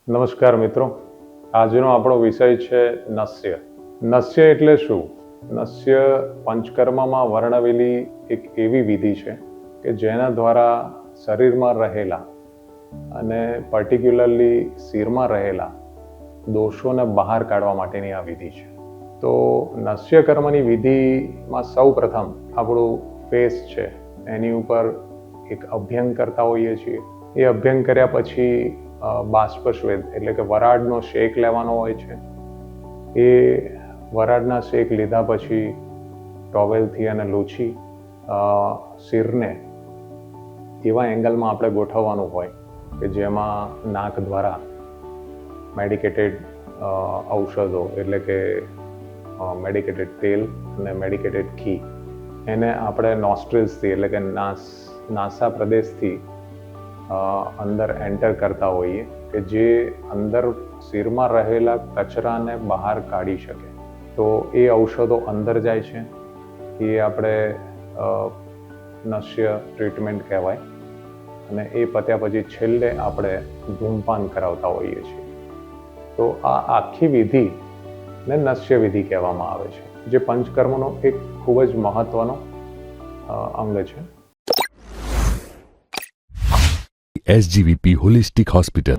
નમસ્કાર મિત્રો, આજનો આપણો વિષય છે નસ્ય. નસ્ય એટલે શું? નસ્ય પંચકર્મમાં વર્ણવેલી એક એવી વિધિ છે કે જેના દ્વારા શરીરમાં રહેલા અને પર્ટિક્યુલરલી શિરમાં રહેલા દોષોને બહાર કાઢવા માટેની આ વિધિ છે. તો નસ્ય કર્મની વિધિમાં સૌ પ્રથમ આપણું ફેસ છે એની ઉપર એક અભ્યંગ કરતા હોઈએ છીએ. એ અભ્યંગ કર્યા પછી બાષ્પશ્વેત એટલે કે વરાળનો શેક લેવાનો હોય છે. એ વરાળના શેક લીધા પછી ટોવેલથી અને લૂછી શિરને એવા એંગલમાં આપણે ગોઠવવાનું હોય કે જેમાં નાક દ્વારા મેડિકેટેડ ઔષધો એટલે કે મેડિકેટેડ તેલ અને મેડિકેટેડ ઘી એને આપણે નોસ્ટ્રિલ્સથી એટલે કે નાસા પ્રદેશથી અંદર એન્ટર કરતા હોઈએ કે જે અંદર શિરમાં રહેલા કચરાને બહાર કાઢી શકે. તો એ ઔષધો અંદર જાય છે. એ આપણે નસ્ય ટ્રીટમેન્ટ કહેવાય. અને એ પત્યા પછી છેલ્લે આપણે ધૂમપાન કરાવતા હોઈએ છીએ. તો આ આખી વિધિને નસ્ય વિધિ કહેવામાં આવે છે, જે પંચકર્મનો એક ખૂબ જ મહત્વનો અંગ છે. SGVP holistic hospital